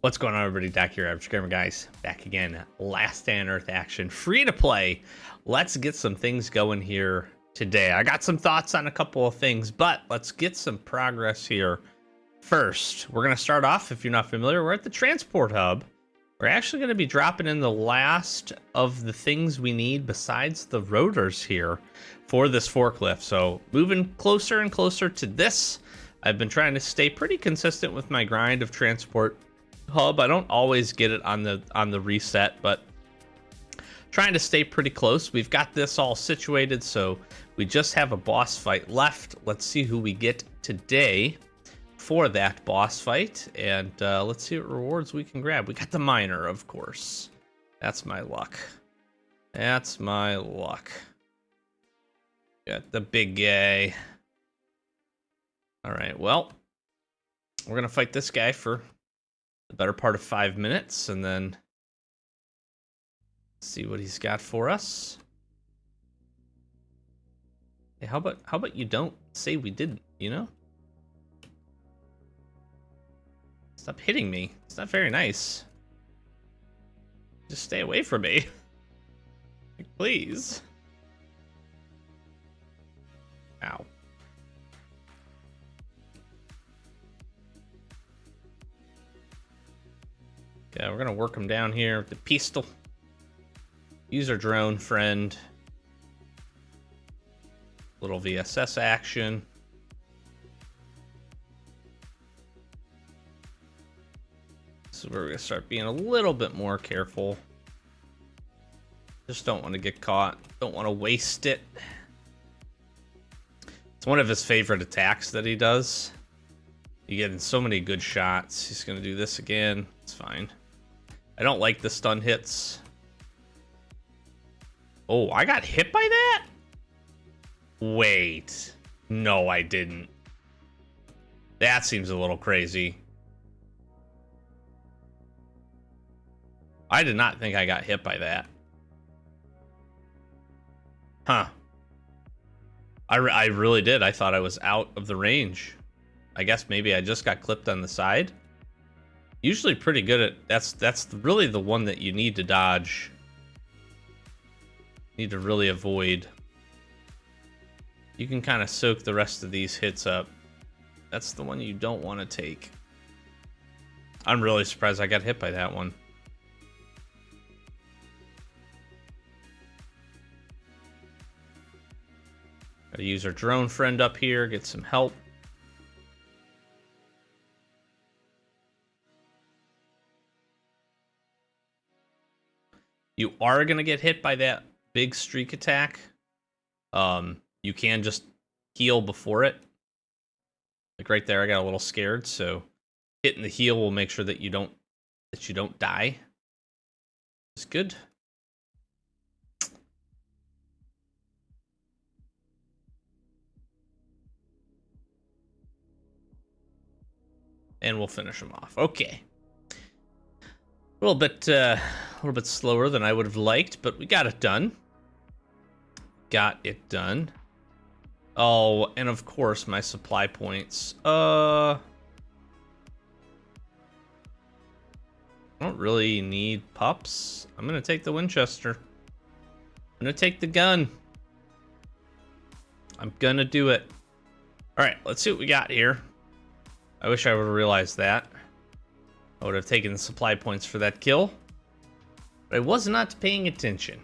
What's going on, everybody? Dak here, Average Gamer Guys, back again. Last Day on Earth action, free to play. Let's get some things going here today. I got some thoughts on a couple of things, but let's get some progress here. First, we're going to start off, if you're not familiar, we're at the transport hub. We're actually going to be dropping in the last of the things we need besides the rotors here for this forklift. So moving closer and closer to this. I've been trying to stay pretty consistent with my grind of transport hub. I don't always get it on the reset, but trying to stay pretty close. We've got this all situated, so we just have a boss fight left. Let's see who we get today for that boss fight, and let's see what rewards we can grab. We got the miner, of course. That's my luck. That's my luck. Got the big guy. All right, well, we're gonna fight this guy for the better part of 5 minutes, and then see what he's got for us. Hey, how about you don't say we didn't, you know? Stop hitting me. It's not very nice. Just stay away from me. Like, please. Ow. Yeah, we're gonna work him down here with the pistol. Use our drone friend. Little VSS action. So we're gonna start being a little bit more careful. Just don't want to get caught. Don't want to waste it. It's one of his favorite attacks that he does. You get in so many good shots. He's gonna do this again. It's fine. I don't like the stun hits. Oh, I got hit by that? Wait. No, I didn't. That seems a little crazy. I did not think I got hit by that. Huh. I really did. I thought I was out of the range. I guess maybe I just got clipped on the side. Usually pretty good at... That's really the one that you need to dodge. Need to really avoid. You can kind of soak the rest of these hits up. That's the one you don't want to take. I'm really surprised I got hit by that one. Gotta use our drone friend up here, get some help. You are gonna get hit by that big streak attack. You can just heal before it. Like right there, I got a little scared, so hitting the heal will make sure that you don't die. It's good. And we'll finish him off. Okay. A little bit slower than I would have liked, but we got it done. Got it done. Oh, and of course my supply points. I don't really need pups. I'm gonna take the Winchester. I'm gonna take the gun. I'm gonna do it. All right, let's see what we got here. I wish I would have realized that. I would have taken the supply points for that kill, but I was not paying attention.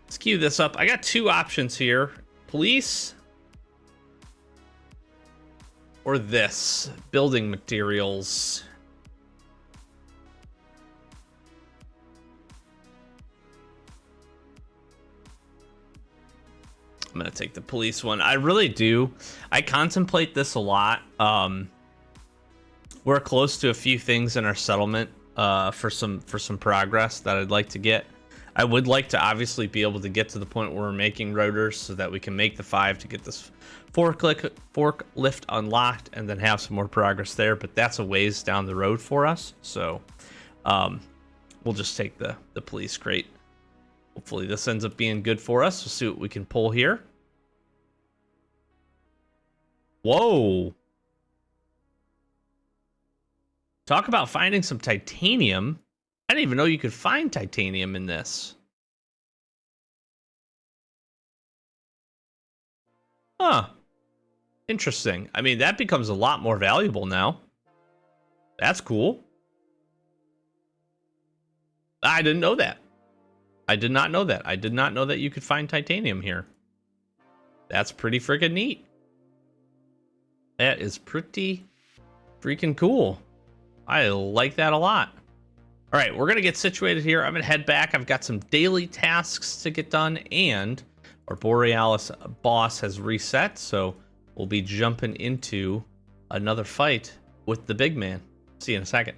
Let's queue this up. I got two options here. Police or this. Building materials. I'm going to take the police one. I really do. I contemplate this a lot. We're close to a few things in our settlement for some progress that I'd like to get. I would like to obviously be able to get to the point where we're making rotors so that we can make the 5 to get this forklift unlocked and then have some more progress there. But that's a ways down the road for us. So we'll just take the police crate. Hopefully this ends up being good for us. We'll see what we can pull here. Whoa. Talk about finding some titanium. I didn't even know you could find titanium in this. Huh. Interesting. I mean, that becomes a lot more valuable now. That's cool. I didn't know that. I did not know that. I did not know that you could find titanium here. That's pretty freaking neat. That is pretty freaking cool. I like that a lot. All right, we're going to get situated here. I'm going to head back. I've got some daily tasks to get done, and our Borealis boss has reset, so we'll be jumping into another fight with the big man. See you in a second.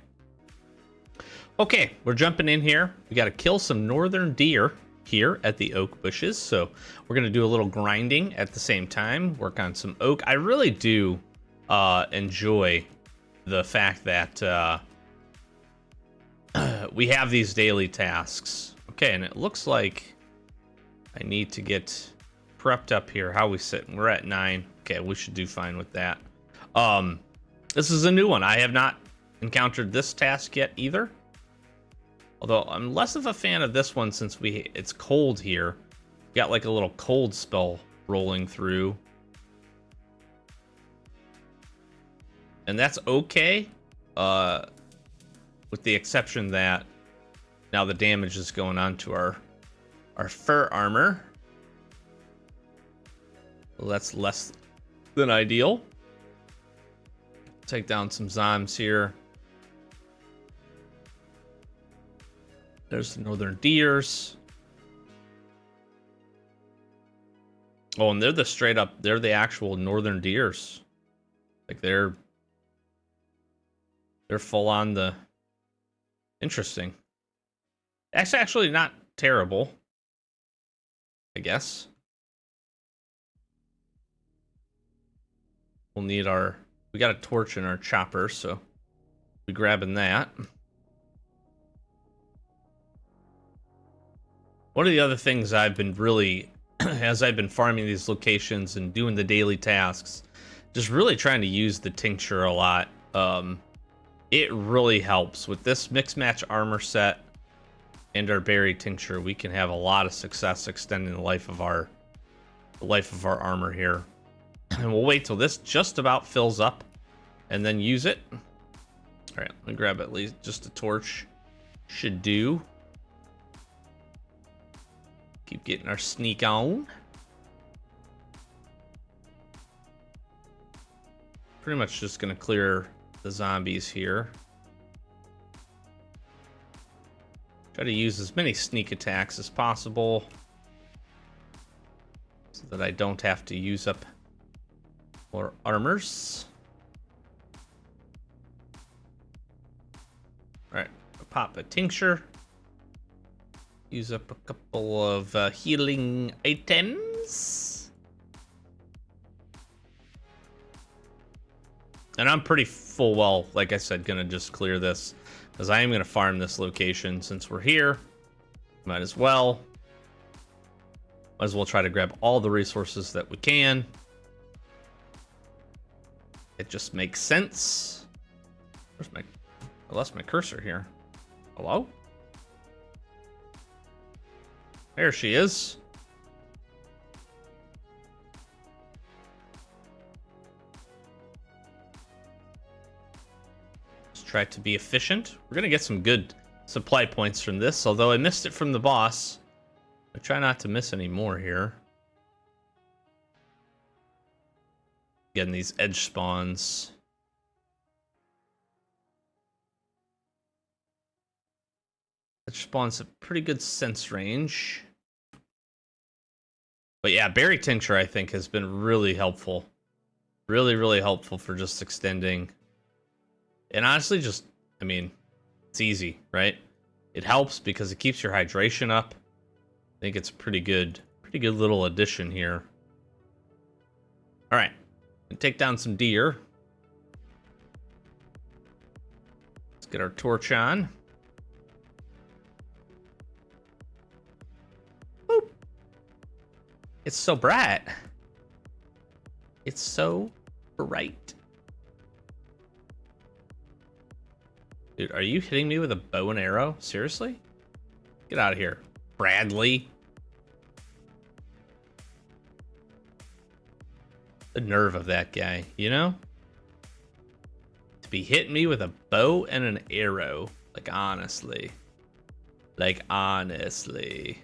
Okay, we're jumping in here. We got to kill some northern deer here at the oak bushes, so we're going to do a little grinding at the same time, work on some oak. I really do enjoy the fact that we have these daily tasks. Okay, and it looks like I need to get prepped up here. How we sitting? We're at 9. Okay, we should do fine with that. This is a new one. I have not encountered this task yet either. Although I'm less of a fan of this one since it's cold here. Got like a little cold spell rolling through. And that's okay. With the exception that now the damage is going on to our fur armor. Well, that's less than ideal. Take down some zombies here. There's the northern deers. Oh, and they're the actual northern deers. Like they're full on the interesting. That's actually not terrible, I guess. We'll need we got a torch in our chopper, so we're grabbing that. One of the other things I've been really, as I've been farming these locations and doing the daily tasks, just really trying to use the tincture a lot. It really helps with this mix match armor set and our berry tincture. We can have a lot of success extending the life of our armor here. And we'll wait till this just about fills up and then use it. All right, let me grab at least just a torch. Should do. Keep getting our sneak on. Pretty much just gonna clear the zombies here. Try to use as many sneak attacks as possible so that I don't have to use up more armors. All right, pop a tincture. Use up a couple of healing items. And I'm pretty full well, like I said, gonna just clear this because I am gonna farm this location since we're here. Might as well try to grab all the resources that we can. It just makes sense. I lost my cursor here. Hello? There she is. Let's try to be efficient. We're gonna get some good supply points from this, although I missed it from the boss. I try not to miss any more here. Getting these edge spawns. Edge spawns a pretty good sense range. But yeah, berry tincture I think has been really helpful. Really, really helpful for just extending. And honestly, just, I mean, it's easy, right? It helps because it keeps your hydration up. I think it's pretty good little addition here. All right, take down some deer. Let's get our torch on. Boop. It's so bright. It's so bright. Dude, are you hitting me with a bow and arrow? Seriously? Get out of here, Bradley. The nerve of that guy, you know? To be hitting me with a bow and an arrow. Like, honestly. Like, honestly.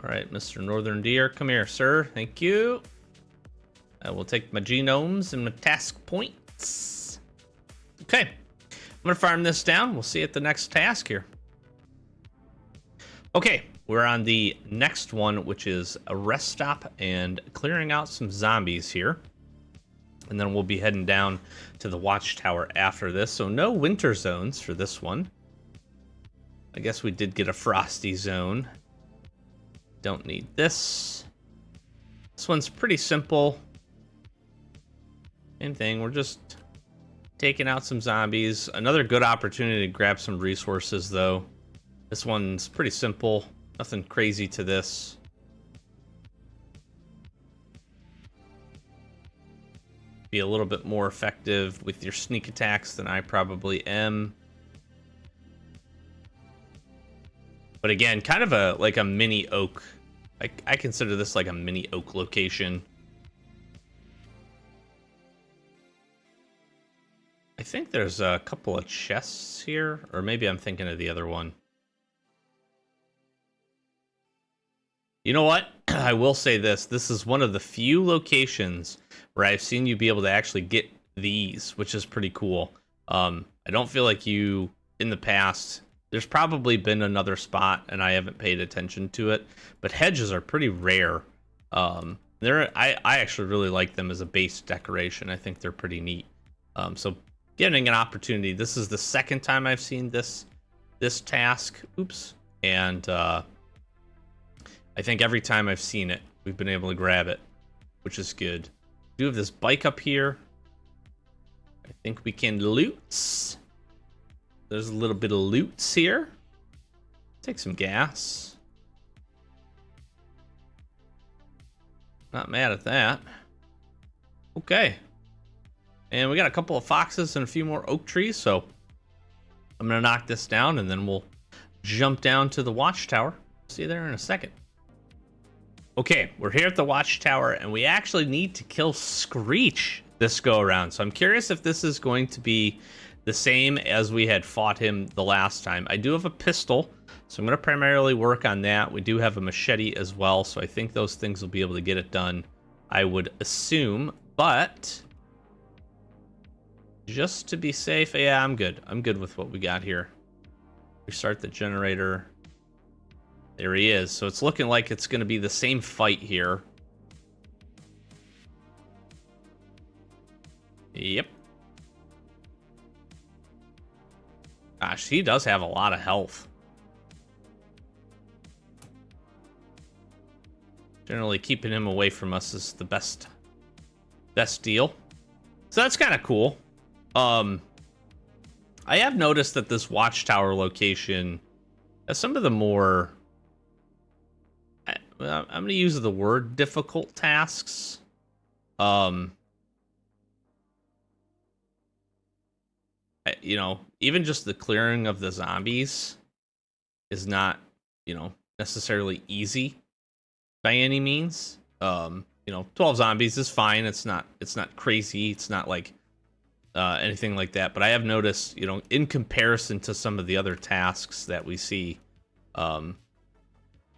All right, Mr. Northern Deer, come here, sir. Thank you. I will take my genomes and my task points. Okay, I'm gonna farm this down. We'll see you at the next task here. Okay, we're on the next one, which is a rest stop and clearing out some zombies here. And then we'll be heading down to the Watchtower after this. So no winter zones for this one. I guess we did get a frosty zone. Don't need this. This one's pretty simple. Same thing, we're just taking out some zombies. Another good opportunity to grab some resources though. This one's pretty simple, nothing crazy to this. Be a little bit more effective with your sneak attacks than I probably am. But again, kind of a mini oak. I consider this like a mini oak location. I think there's a couple of chests here, or maybe I'm thinking of the other one. You know what? I will say this. This is one of the few locations where I've seen you be able to actually get these, which is pretty cool. I don't feel like you, in the past, there's probably been another spot and I haven't paid attention to it, but hedges are pretty rare. I actually really like them as a base decoration. I think they're pretty neat. So getting an opportunity. This is the second time I've seen this task. Oops. And I think every time I've seen it, we've been able to grab it, which is good. We do have this bike up here. I think we can loot. There's a little bit of loots here. Take some gas. Not mad at that. Okay. And we got a couple of foxes and a few more oak trees, so I'm gonna knock this down and then we'll jump down to the Watchtower. See you there in a second. Okay, we're here at the Watchtower and we actually need to kill Screech this go around. So I'm curious if this is going to be the same as we had fought him the last time. I do have a pistol, so I'm going to primarily work on that. We do have a machete as well, so I think those things will be able to get it done, I would assume. But just to be safe, yeah, I'm good. I'm good with what we got here. Restart the generator. There he is. So it's looking like it's going to be the same fight here. Yep. Gosh, he does have a lot of health. Generally, keeping him away from us is the best deal. So that's kind of cool. I have noticed that this Watchtower location has some of the more, I'm going to use the word difficult tasks. You know, even just the clearing of the zombies is not, you know, necessarily easy by any means. You know, 12 zombies is fine. It's not crazy. It's not like anything like that. But I have noticed, you know, in comparison to some of the other tasks that we see,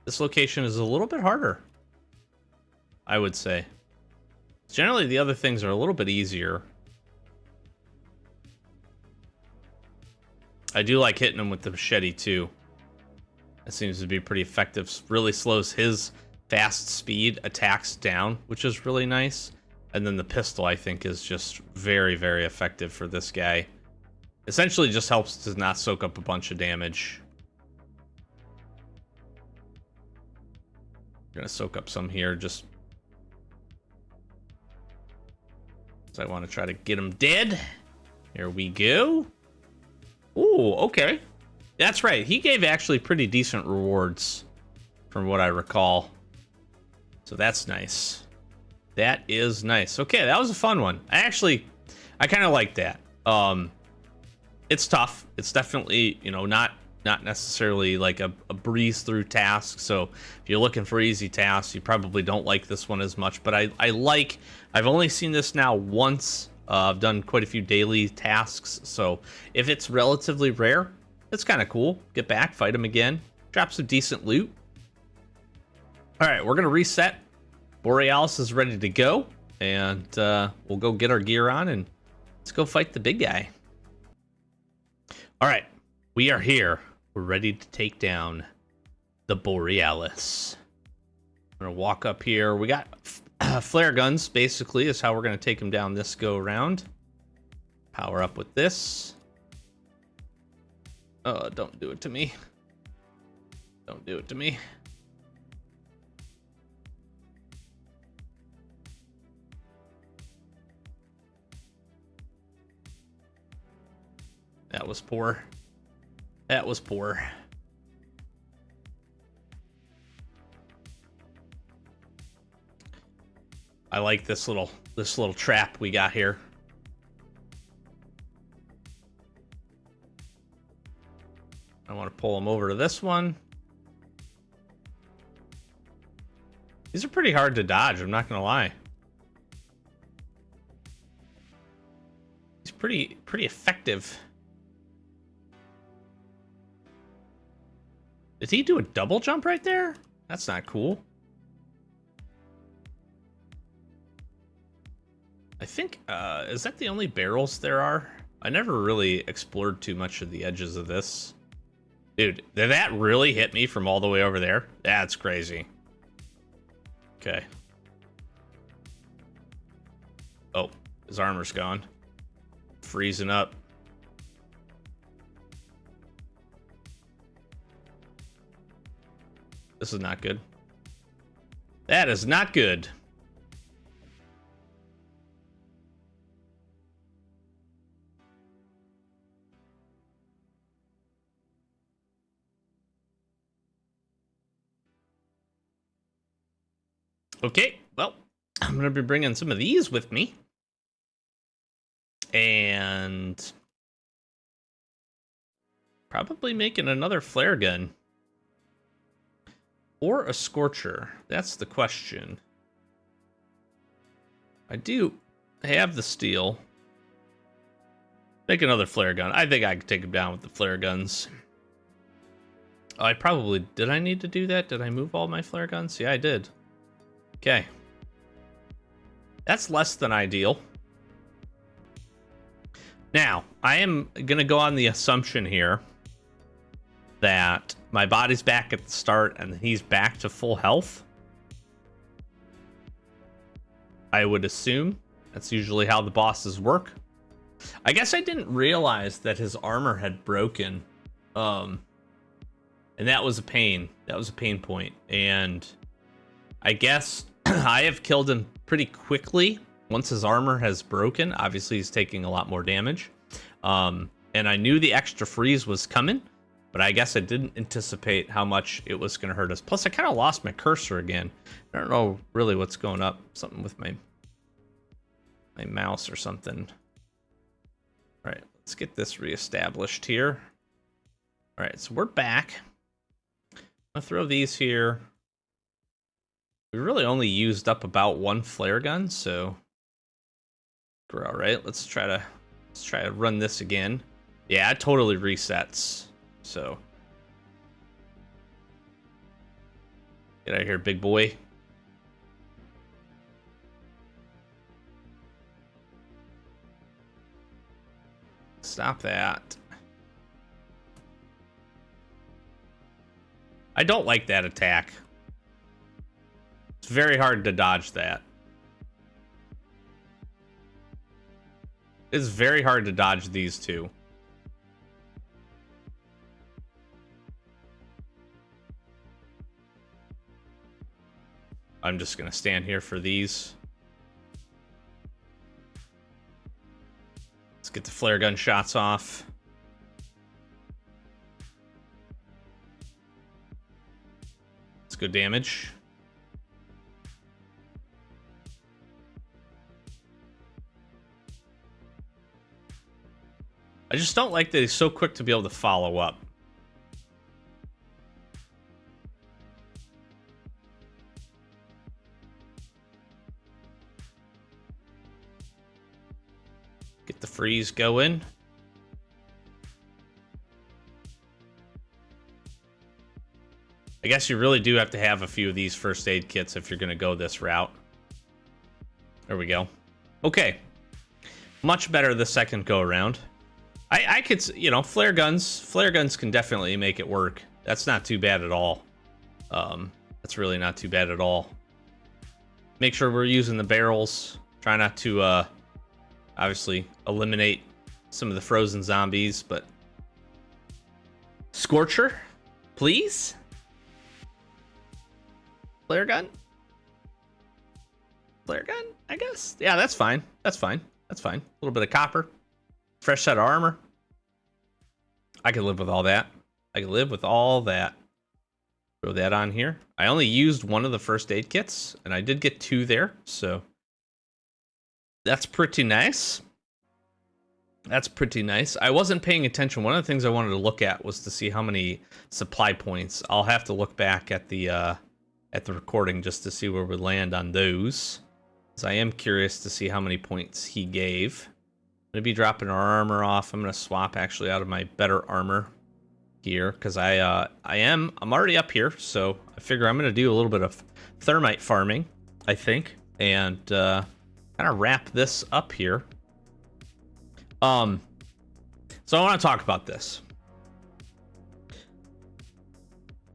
this location is a little bit harder, I would say. Generally, the other things are a little bit easier. I do like hitting him with the machete too. It seems to be pretty effective. Really slows his fast speed attacks down, which is really nice. And then the pistol, I think, is just very, very effective for this guy. Essentially just helps to not soak up a bunch of damage. Gonna soak up some here, just so I want to try to get him dead. Here we go. Ooh, okay. That's right. He gave actually pretty decent rewards from what I recall. So that's nice. That is nice. Okay, that was a fun one. I kind of like that. It's tough. It's definitely, not necessarily like a breeze through task. So if you're looking for easy tasks, you probably don't like this one as much. But I've only seen this now once. I've done quite a few daily tasks. So if it's relatively rare, it's kind of cool. Get back, fight them again, drop some decent loot. All right, we're going to reset. Borealis is ready to go. And we'll go get our gear on and let's go fight the big guy. All right, we are here. We're ready to take down the Borealis. I'm gonna walk up here. We got flare guns, basically, is how we're gonna take him down this go around. Power up with this. Oh, don't do it to me. Don't do it to me. That was poor. That was poor. I like this little trap we got here. I want to pull him over to this one. These are pretty hard to dodge, I'm not gonna lie. He's pretty effective. Did he do a double jump right there? That's not cool. I think, is that the only barrels there are? I never really explored too much of the edges of this. Dude, did that really hit me from all the way over there? That's crazy. Okay. Oh, his armor's gone. Freezing up. This is not good. That is not good. Okay, well, I'm going to be bringing some of these with me. And probably making another flare gun. Or a scorcher. That's the question. I do have the steel. Make another flare gun. I think I could take him down with the flare guns. Oh, did I need to do that? Did I move all my flare guns? Yeah, I did. Okay. That's less than ideal. Now, I am going to go on the assumption here that my body's back at the start and he's back to full health. I would assume that's usually how the bosses work. I guess I didn't realize that his armor had broken. And that was a pain. That was a pain point. And I guess I have killed him pretty quickly once his armor has broken. Obviously, he's taking a lot more damage. And I knew the extra freeze was coming, but I guess I didn't anticipate how much it was going to hurt us. Plus, I kind of lost my cursor again. I don't know really what's going up. Something with my mouse or something. All right, let's get this reestablished here. All right, so we're back. I'm going to throw these here. We really only used up about one flare gun, so we're all right. Let's try to run this again. Yeah, it totally resets. So get out of here, big boy. Stop that. I don't like that attack. It's very hard to dodge that. It's very hard to dodge these two. I'm just gonna stand here for these. Let's get the flare gun shots off. Let's go damage. just don't like that he's so quick to be able to follow up. Get the freeze going. I guess you really do have to have a few of these first aid kits if you're going to go this route. There we go. Okay. Much better the second go around. I could, you know, flare guns can definitely make it work. That's not too bad at all. That's really not too bad at all. Make sure we're using the barrels. Try not to, obviously, eliminate some of the frozen zombies, but... Scorcher, please? Flare gun? Flare gun, I guess? Yeah, that's fine. That's fine. That's fine. A little bit of copper. Fresh set of armor. I can live with all that. I can live with all that. Throw that on here. I only used one of the first aid kits, and I did get 2 there, so that's pretty nice. That's pretty nice. I wasn't paying attention. One of the things I wanted to look at was to see how many supply points. I'll have to look back at the recording just to see where we land on those. So I am curious to see how many points he gave. I'm going to be dropping our armor off. I'm going to swap actually out of my better armor here because I'm already up here, so I figure I'm going to do a little bit of thermite farming, I think, and kind of wrap this up here. So I want to talk about this.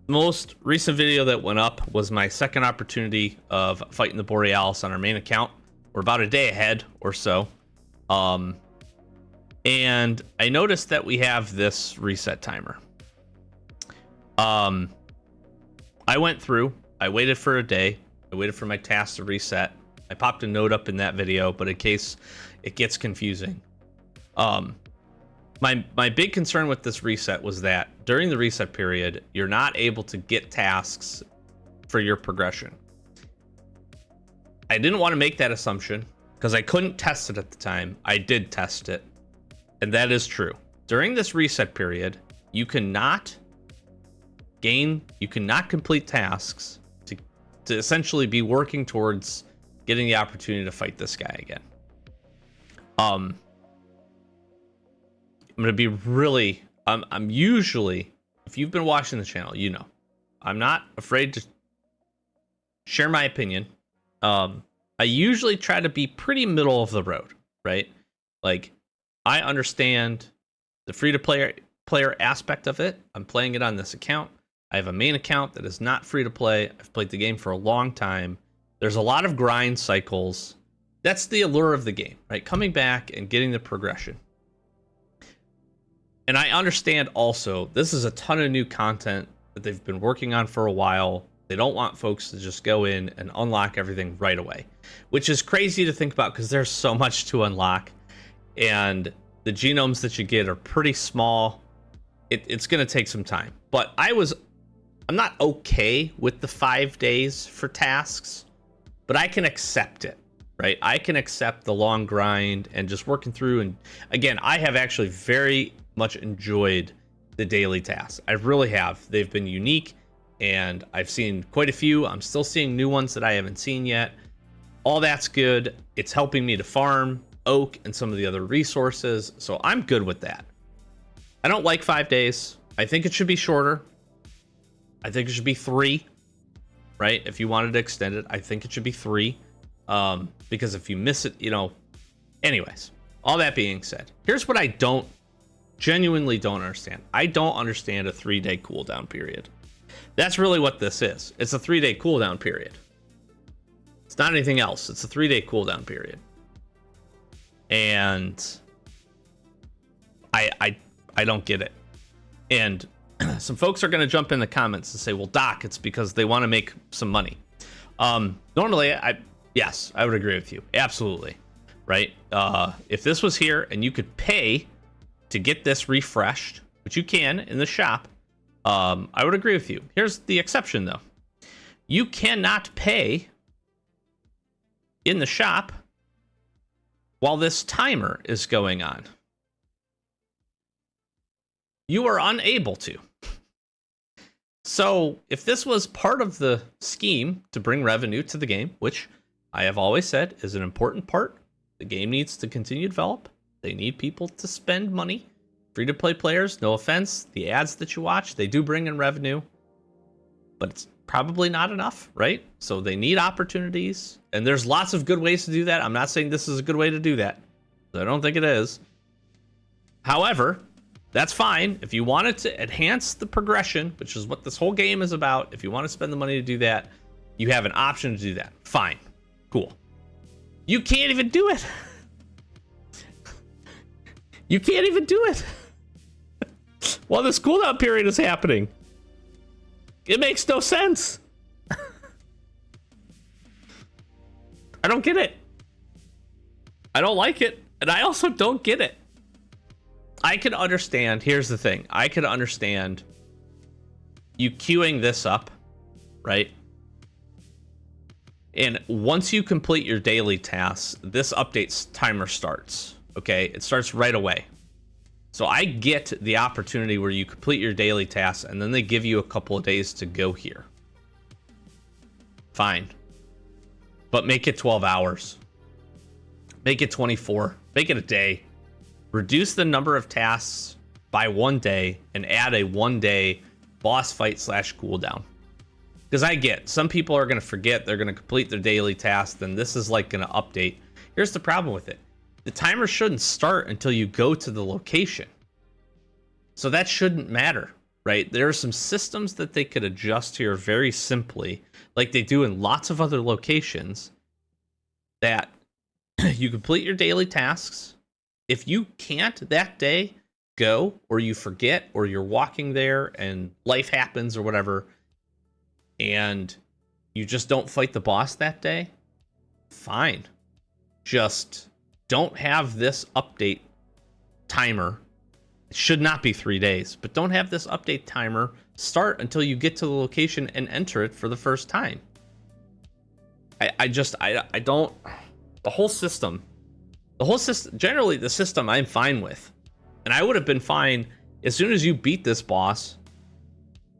The most recent video that went up was my second opportunity of fighting the Borealis on our main account. We're about a day ahead or so. And I noticed that we have this reset timer. I went through, I waited for a day, I waited for my task to reset. I popped a note up in that video, but in case it gets confusing. My big concern with this reset was that during the reset period, you're not able to get tasks for your progression. I didn't want to make that assumption because I couldn't test it at the time. I did test it, and that is true. During this reset period, you cannot complete tasks to essentially be working towards getting the opportunity to fight this guy again. I'm going to be really, I'm usually, if you've been watching the channel, you know, I'm not afraid to share my opinion. I usually try to be pretty middle of the road, right? Like, I understand the free-to-player aspect of it. I'm playing it on this account. I have a main account that is not free-to-play. I've played the game for a long time. There's a lot of grind cycles. That's the allure of the game, right? Coming back and getting the progression. And I understand also, this is a ton of new content that they've been working on for a while. They don't want folks to just go in and unlock everything right away, which is crazy to think about because there's so much to unlock. And the genomes that you get are pretty small. It's going to take some time. But I'm not okay with the 5 days for tasks, but I can accept it, right? I can accept the long grind and just working through. And again, I have actually very much enjoyed the daily tasks. I really have. They've been unique, and I've seen quite a few. I'm still seeing new ones that I haven't seen yet. All that's good. It's helping me to farm oak and some of the other resources, so I'm good with that. I don't like 5 days. I think it should be shorter. I think it should be 3, right? If you wanted to extend it, I think it should be 3. Because if you miss it, you know. Anyways, all that being said, here's what I genuinely don't understand. I don't understand a 3-day cooldown period. That's really what this is. It's a 3-day cooldown period. It's not anything else. It's a 3-day cooldown period. And I don't get it. And some folks are going to jump in the comments and say, well, Doc, it's because they want to make some money. Normally, yes, I would agree with you. Absolutely. Right? If this was here and you could pay to get this refreshed, which you can in the shop, I would agree with you. Here's the exception, though. You cannot pay in the shop while this timer is going on. You are unable to. So if this was part of the scheme to bring revenue to the game, which I have always said is an important part, the game needs to continue to develop. They need people to spend money. Free-to-play players, no offense, the ads that you watch, they do bring in revenue, but it's probably not enough, right? So they need opportunities, and there's lots of good ways to do that. I'm not saying this is a good way to do that. I don't think it is. However, that's fine. If you wanted to enhance the progression, which is what this whole game is about, if you want to spend the money to do that, you have an option to do that. Fine. Cool. You can't even do it. You can't even do it while this cooldown period is happening. It makes no sense. I don't get it. I don't like it. And I also don't get it. I can understand. Here's the thing. I can understand you queuing this up, right? And once you complete your daily tasks, this update's timer starts. Okay? It starts right away. So I get the opportunity where you complete your daily tasks and then they give you a couple of days to go here. Fine. But make it 12 hours. Make it 24. Make it a day. Reduce the number of tasks by 1 day and add a 1-day boss fight / cooldown. Because I get some people are going to forget, they're going to complete their daily tasks, then this is like going to update. Here's the problem with it. The timer shouldn't start until you go to the location. So that shouldn't matter, right? There are some systems that they could adjust here very simply, like they do in lots of other locations, that you complete your daily tasks. If you can't that day go, or you forget, or you're walking there and life happens or whatever, and you just don't fight the boss that day, fine. Just don't have this update timer. It should not be 3 days, but don't have this update timer start until you get to the location and enter it for the first time. I don't, the whole system, generally the system I'm fine with. And I would have been fine as soon as you beat this boss.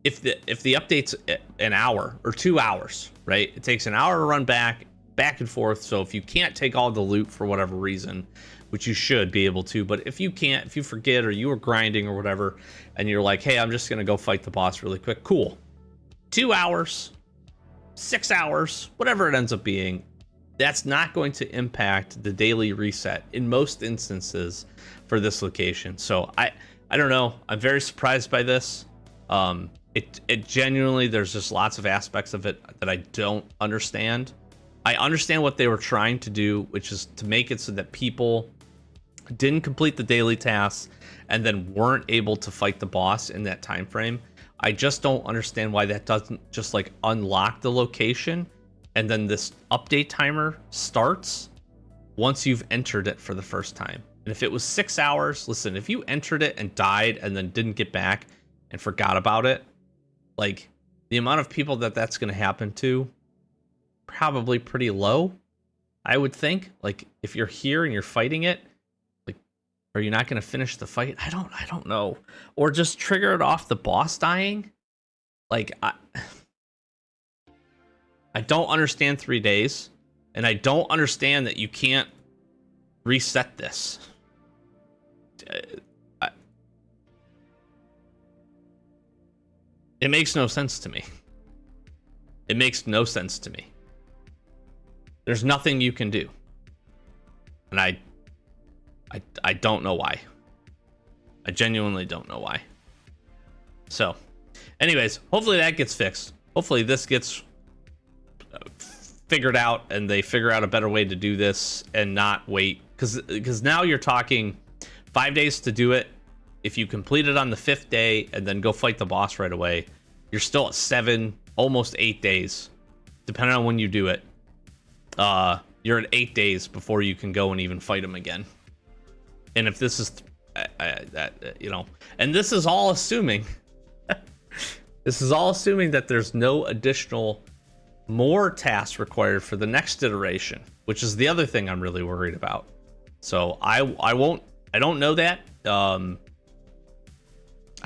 If the update's an hour or 2 hours, right? It takes an hour to run back and forth. So if you can't take all the loot for whatever reason, which you should be able to, but if you can't, if you forget or you were grinding or whatever, and you're like, hey, I'm just going to go fight the boss really quick. Cool. 2 hours, 6 hours, whatever it ends up being, that's not going to impact the daily reset in most instances for this location. So I don't know. I'm very surprised by this. It genuinely, there's just lots of aspects of it that I don't understand. I understand what they were trying to do, which is to make it so that people didn't complete the daily tasks and then weren't able to fight the boss in that time frame. I just don't understand why that doesn't just like unlock the location and then this update timer starts once you've entered it for the first time. And if it was 6 hours, listen, if you entered it and died and then didn't get back and forgot about it, like the amount of people that's going to happen to, probably pretty low, I would think. Like if you're here and you're fighting it, like, are you not going to finish the fight? I don't know. Or just trigger it off the boss dying. Like I don't understand 3 days, and I don't understand that you can't reset this. It makes no sense to me. It makes no sense to me. There's nothing you can do. And I don't know why. I genuinely don't know why. So, anyways, hopefully that gets fixed. Hopefully this gets figured out and they figure out a better way to do this and not wait. Because now you're talking 5 days to do it. If you complete it on the 5th day and then go fight the boss right away, you're still at 7, almost 8 days, depending on when you do it. You're at 8 days before you can go and even fight him again. And if this is, and this is all assuming, that there's no additional more tasks required for the next iteration, which is the other thing I'm really worried about. So I don't know that.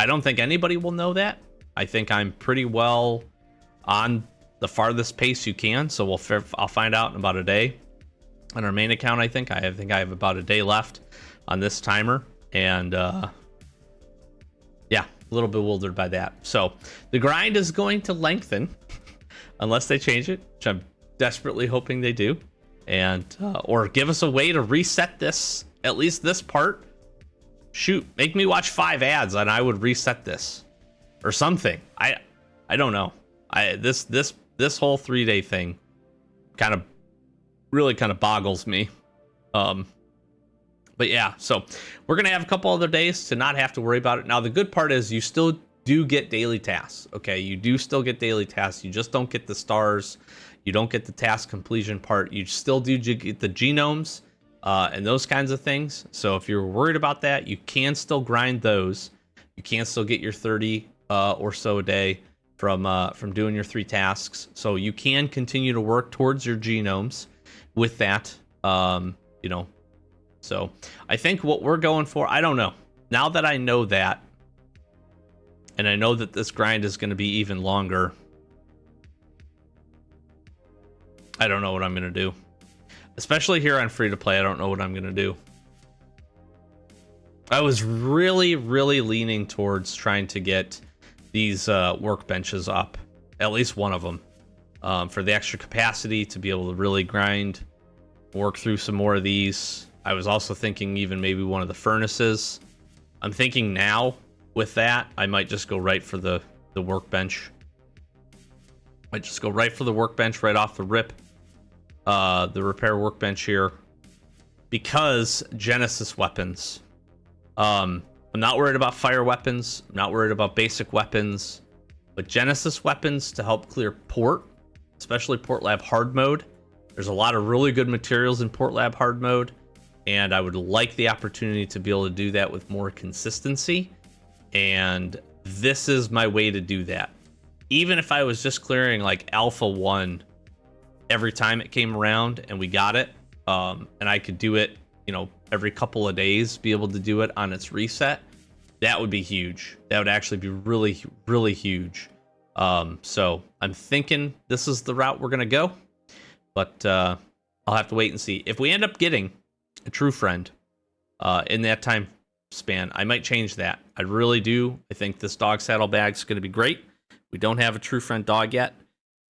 I don't think anybody will know that. I think I'm pretty well on the farthest pace you can, so I'll find out in about a day. On our main account, I think I have about a day left on this timer, and yeah, a little bewildered by that. So the grind is going to lengthen unless they change it, which I'm desperately hoping they do, and or give us a way to reset this, at least this part. Shoot, make me watch 5 ads and I would reset this or something. I don't know. This whole 3-day thing really kind of boggles me. But yeah, so we're gonna have a couple other days to not have to worry about it. Now the good part is you still do get daily tasks. Okay, you do still get daily tasks. You just don't get the stars. You don't get the task completion part. You still do get the genomes and those kinds of things. So if you're worried about that, you can still grind those. You can still get your 30 or so a day from doing your 3 tasks. So you can continue to work towards your genomes with that. You know, so I think what we're going for, I don't know. Now that I know that, and I know that this grind is going to be even longer, I don't know what I'm going to do. Especially here on free to play, I don't know what I'm going to do. I was really, really leaning towards trying to get these workbenches up, at least one of them, for the extra capacity to be able to really grind, work through some more of these. I was also thinking even maybe one of the furnaces. I'm thinking now with that, I might just go right for the workbench. Might just go right for the workbench right off the rip. The repair workbench here, because Genesis weapons. I'm not worried about fire weapons. I'm not worried about basic weapons, but Genesis weapons to help clear port, especially Port Lab hard mode. There's a lot of really good materials in Port Lab hard mode, and I would like the opportunity to be able to do that with more consistency. And this is my way to do that. Even if I was just clearing like Alpha 1 every time it came around and we got it, and I could do it, you know, every couple of days, be able to do it on its reset, that would be huge. That would actually be really, really huge. So I'm thinking this is the route we're going to go, but I'll have to wait and see. If we end up getting a true friend in that time span, I might change that. I really do. I think this dog saddlebag is going to be great. We don't have a true friend dog yet.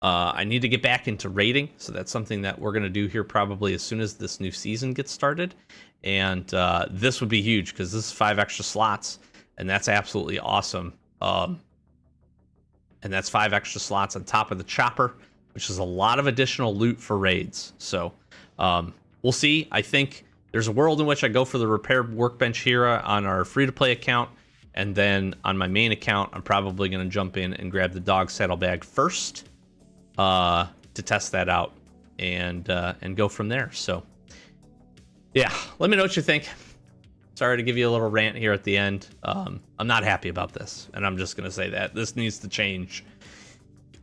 I need to get back into raiding, so that's something that we're going to do here probably as soon as this new season gets started. And this would be huge because this is 5 extra slots, and that's absolutely awesome. And that's 5 extra slots on top of the chopper, which is a lot of additional loot for raids. So we'll see. I think there's a world in which I go for the repair workbench here on our free-to-play account, and then on my main account, I'm probably going to jump in and grab the dog saddlebag first. To test that out and go from there. So yeah, let me know what you think. Sorry to give you a little rant here at the end. I'm not happy about this, and I'm just gonna say that this needs to change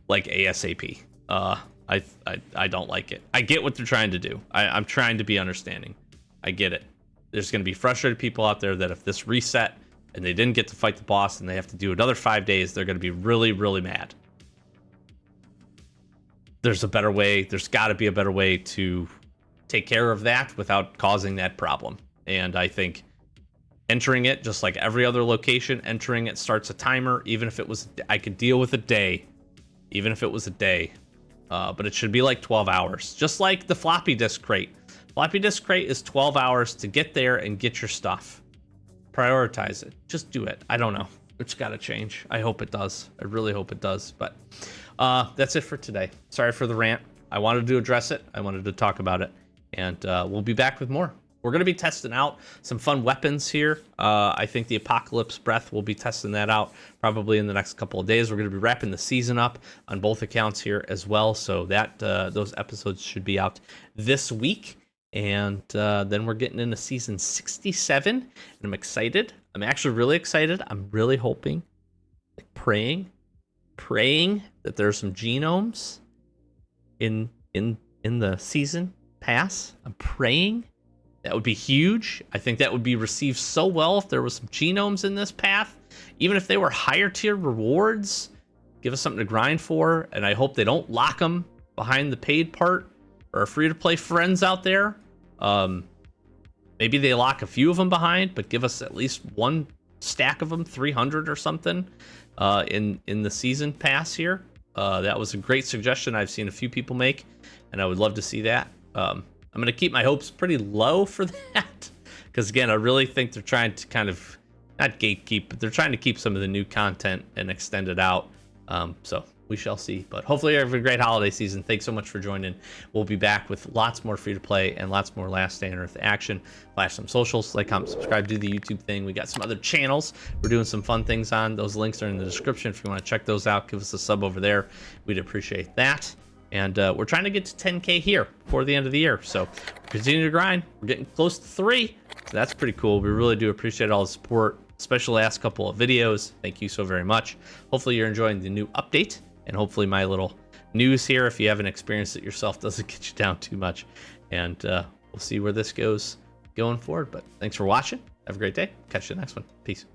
like ASAP. I don't like it. I get what they're trying to do. I'm trying to be understanding. I get it. There's gonna be frustrated people out there that if this reset and they didn't get to fight the boss and they have to do another 5 days, they're gonna be really, really mad. There's a better way. There's got to be a better way to take care of that without causing that problem. And I think entering it, just like every other location, entering it starts a timer. Even if it was, I could deal with a day, even if it was a day, but it should be like 12 hours, just like the floppy disk crate. Floppy disk crate is 12 hours to get there and get your stuff. Prioritize it. Just do it. I don't know. It's got to change. I hope it does. I really hope it does. But that's it for today. Sorry for the rant. I wanted to address it. I wanted to talk about it. And we'll be back with more. We're going to be testing out some fun weapons here. I think the Apocalypse Breath, we'll be testing that out probably in the next couple of days. We're going to be wrapping the season up on both accounts here as well. So that those episodes should be out this week. And then we're getting into season 67. And I'm excited. I'm actually really excited. I'm really hoping, like praying that there's some genomes in the season pass. I'm praying. That would be huge. I think that would be received so well if there was some genomes in this path. even if they were higher tier rewards, give us something to grind for. And I hope they don't lock them behind the paid part, or free to play friends out there. Maybe they lock a few of them behind, but give us at least one stack of them, 300 or something, in the season pass here. That was a great suggestion I've seen a few people make, and I would love to see that. I'm going to keep my hopes pretty low for that, because again, I really think they're trying to kind of, not gatekeep, but they're trying to keep some of the new content and extend it out. So we shall see, but hopefully you have a great holiday season. Thanks so much for joining. We'll be back with lots more free to play and lots more Last Day on Earth action. Flash some socials, like, comment, subscribe, do the YouTube thing. We got some other channels we're doing some fun things on. Those links are in the description if you want to check those out. Give us a sub over there, we'd appreciate that. And we're trying to get to 10K here before the end of the year, so continue to grind. We're getting close to 3, so that's pretty cool. We really do appreciate all the support, especially the last couple of videos. Thank you so very much. Hopefully you're enjoying the new update, and hopefully my little news here, if you haven't experienced it yourself, doesn't get you down too much. And we'll see where this goes going forward. But thanks for watching. Have a great day. Catch you in the next one. Peace.